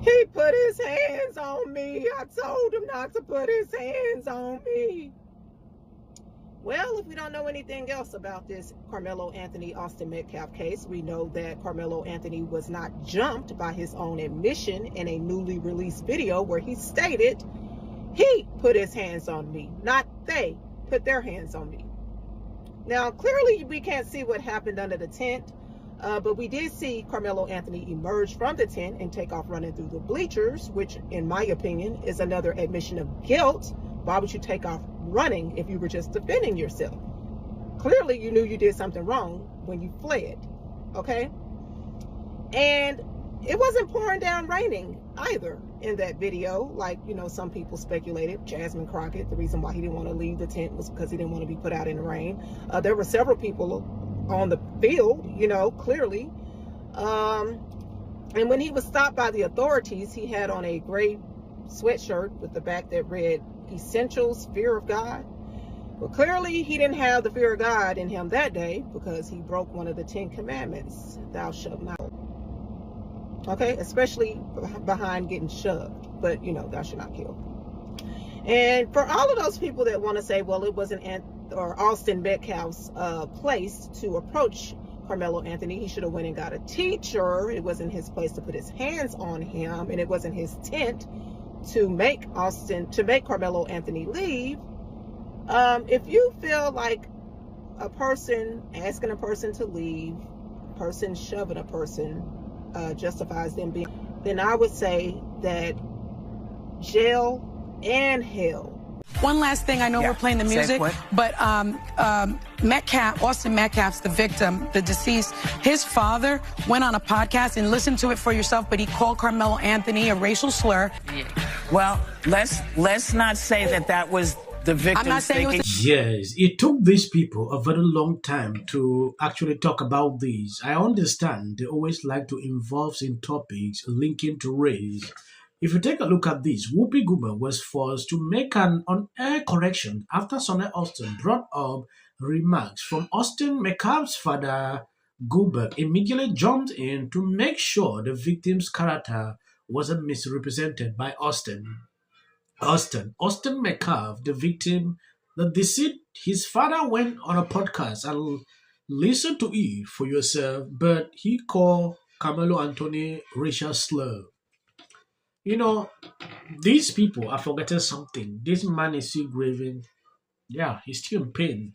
He put his hands on me. I told him not to put his hands on me. Well, if we don't know anything else about this Carmelo Anthony Austin Metcalf case, we know that Carmelo Anthony was not jumped by his own admission in a newly released video where he stated he put his hands on me, not they put their hands on me. Now, clearly we can't see what happened under the tent, but we did see Carmelo Anthony emerge from the tent and take off running through the bleachers, which in my opinion is another admission of guilt. Why would you take off running if you were just defending yourself? Clearly you knew you did something wrong when you fled, okay? And it wasn't pouring down raining either in that video, like, you know, some people speculated. Jasmine Crockett, the reason why he didn't want to leave the tent was because he didn't want to be put out in the rain. There were several people on the field, you know, clearly. And when he was stopped by the authorities, he had on a gray sweatshirt with the back that read Essentials, Fear of God. Well, clearly he didn't have the fear of God in him that day because he broke one of the 10 commandments. Thou shalt not. Okay, especially behind getting shoved, but you know, thou shalt not kill. And for all of those people that want to say, well, it wasn't Austin Metcalf's place to approach Carmelo Anthony, he should have went and got a teacher. It wasn't his place to put his hands on him, and it wasn't his tent to make Carmelo Anthony leave. If you feel like a person asking a person to leave, person shoving a person justifies them being, then I would say that jail and hell. One last thing, I know we're playing the music, but Metcalf, Austin Metcalf's the victim, the deceased. His father went on a podcast and listened to it for yourself, but he called Carmelo Anthony a racial slur. Well, let's not say that was the victim. I'm not saying it was Yes, it took these people a very long time to actually talk about this. I understand they always like to involve in topics linking to race. If you take a look at this, Whoopi was forced to make an on-air correction after Sonny Austin brought up remarks from Austin Metcalf's father. Goober immediately jumped in to make sure the victim's character wasn't misrepresented by Austin Metcalf, the victim, the deceased, his father went on a podcast and listen to it for yourself, but he called Carmelo Anthony racial slur. You know, these people are forgetting something. This man is still grieving. Yeah, he's still in pain.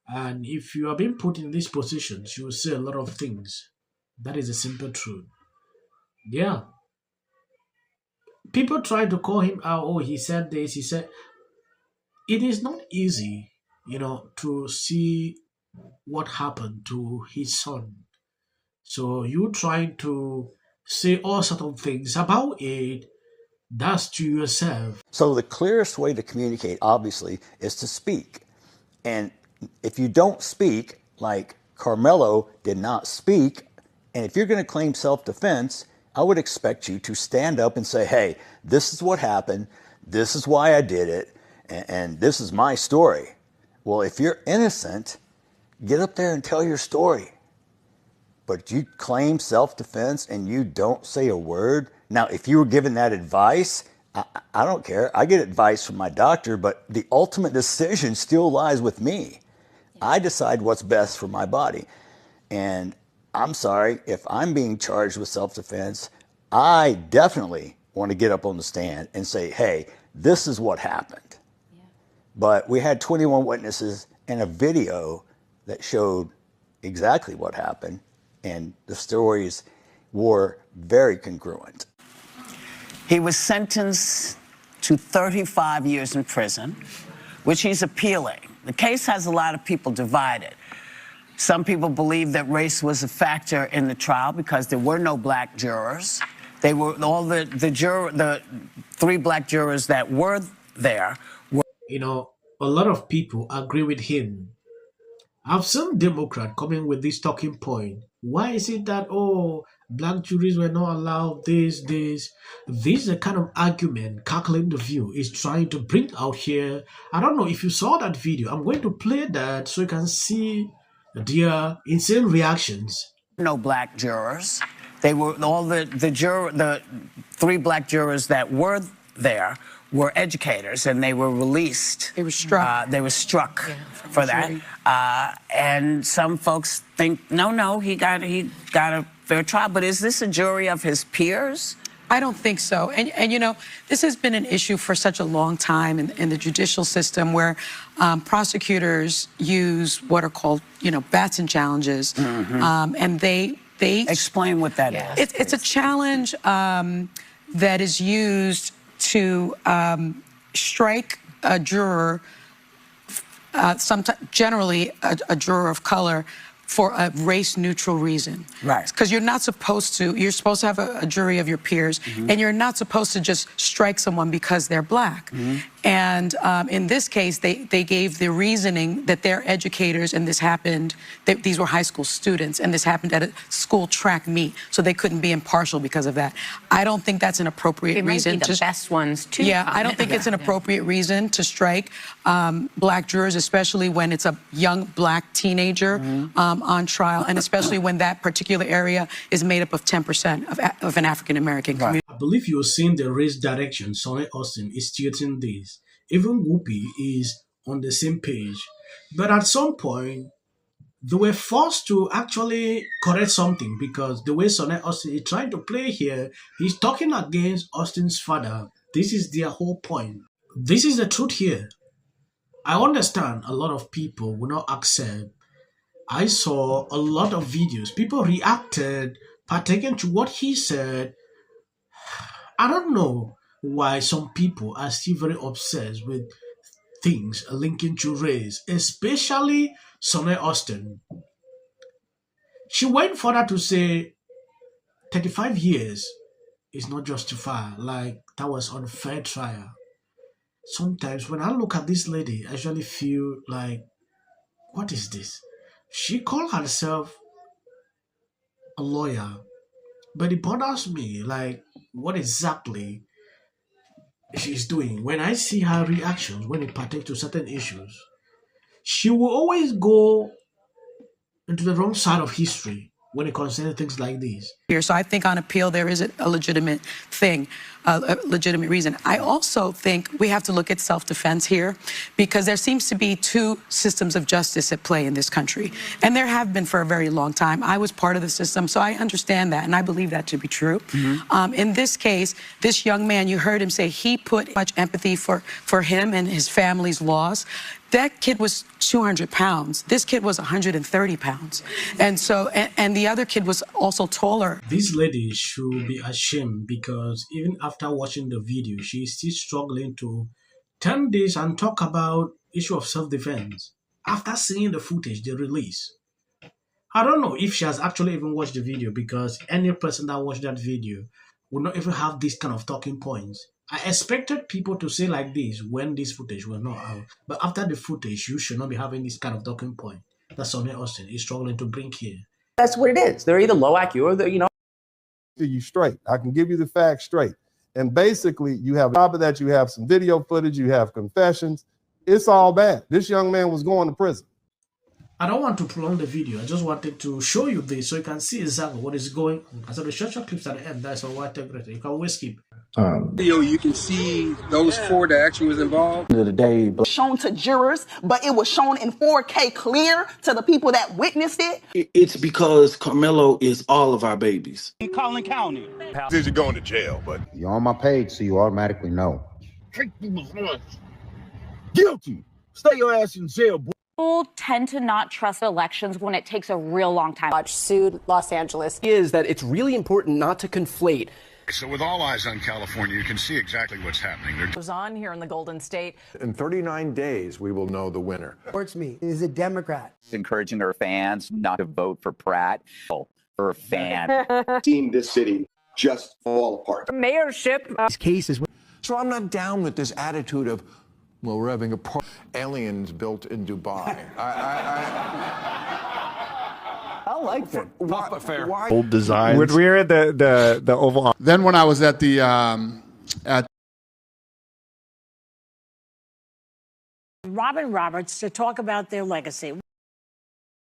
And if you are being put in these positions, you will say a lot of things. That is the simple truth. Yeah. People try to call him out. Oh, he said this, he said. It is not easy, you know, to see what happened to his son. So you trying to say all sort of things about it, that's to yourself. So the clearest way to communicate, obviously, is to speak. And if you don't speak, like Carmelo did not speak, and if you're going to claim self-defense, I would expect you to stand up and say, hey, this is what happened, this is why I did it, and this is my story. Well, if you're innocent, get up there and tell your story. But you claim self-defense and you don't say a word. Now, if you were given that advice, I don't care. I get advice from my doctor, but the ultimate decision still lies with me. I decide what's best for my body. And I'm sorry, if I'm being charged with self-defense, I definitely want to get up on the stand and say, hey, this is what happened. Yeah. But we had 21 witnesses and a video that showed exactly what happened. And the stories were very congruent. He was sentenced to 35 years in prison, which he's appealing. The case has a lot of people divided. Some people believe that race was a factor in the trial because there were no black jurors. They were all the 3 black jurors that were there were. You know, a lot of people agree with him. I've seen Democrat coming with this talking point. Why is it that, oh, black juries were not allowed this? This is the kind of argument Calculating the View is trying to bring out here. I don't know if you saw that video. I'm going to play that so you can see their insane reactions. No black jurors. They were all the 3 black jurors that were there were educators, and they were released. They were struck. They were struck for that. And some folks think, no, he got a fair trial. But is this a jury of his peers? I don't think so. And you know, this has been an issue for such a long time in the judicial system, where prosecutors use what are called, you know, Batson challenges, and they explain what that is. It's a challenge that is used to strike a juror, generally a juror of color, for a race-neutral reason. Right. Because you're supposed to have a jury of your peers, and you're not supposed to just strike someone because they're black. And in this case, they gave the reasoning that they're educators, and this happened, these were high school students, and this happened at a school track meet, so they couldn't be impartial because of that. I don't think that's an appropriate reason. They might be the best ones, too. Yeah, I don't think it's an appropriate reason to strike black jurors, especially when it's a young black teenager on trial, and especially when that particular area is made up of 10% of an African-American community. I believe you're seeing the race direction. Sonny Austin is stating this. Even Whoopi is on the same page. But at some point, they were forced to actually correct something, because the way Sonny Austin is trying to play here, he's talking against Austin's father. This is their whole point. This is the truth here. I understand a lot of people will not accept. I saw a lot of videos. People reacted, partaking to what he said. I don't know why some people are still very obsessed with things linking to race, especially Sonny Austin. She went further to say 35 years is not justified, like that was unfair trial. Sometimes when I look at this lady, I actually feel like, what is this? She called herself a lawyer, but it bothers me, like, what exactly she's doing. When I see her reactions when it pertains to certain issues, she will always go into the wrong side of history when it concerns things like these. So I think on appeal there is a legitimate thing, a legitimate reason. I also think we have to look at self-defense here, because there seems to be 2 systems of justice at play in this country, and there have been for a very long time. I was part of the system, so I understand that, and I believe that to be true. In this case, this young man, you heard him say he put much empathy for him and his family's loss. That kid was 200 pounds. This kid was 130 pounds. And so, and the other kid was also taller. This lady should be ashamed, because even after watching the video, she is still struggling to turn this and talk about issue of self-defense after seeing the footage they release. I don't know if she has actually even watched the video, because any person that watched that video would not even have this kind of talking points. I expected people to say like this when this footage was not out. But after the footage, you should not be having this kind of talking point that Sonny Austin is struggling to bring here. That's what it is. They're either low IQ or they're, you know. You straight. I can give you the facts straight. And basically, you have, on top of that, you have some video footage, you have confessions. It's all bad. This young man was going to prison. I don't want to prolong the video. I just wanted to show you this so you can see exactly what is going on. I saw the short clips at the end. That's all white integrity. You can always skip. Video, you can see those 4 that actually was involved. The day shown to jurors, but it was shown in 4K clear to the people that witnessed it. It's because Carmelo is all of our babies. In Collin County. You're going to jail, but you're on my page, so you automatically know. Guilty. Stay your ass in jail, boy. People tend to not trust elections when it takes a real long time. Sued Los Angeles. Is that it's really important not to conflate. So with all eyes on California, you can see exactly what's happening. It was on here in the Golden State. In 39 days, we will know the winner. Towards me is a Democrat. Encouraging her fans not to vote for Pratt or a fan. Seeing this city just fall apart. Mayorship. These cases. So I'm not down with this attitude of, well, we're having aliens built in Dubai. I like that. Why, fair. Why? Old designs. When we were at the Oval. Then when I was at the Robin Roberts to talk about their legacy.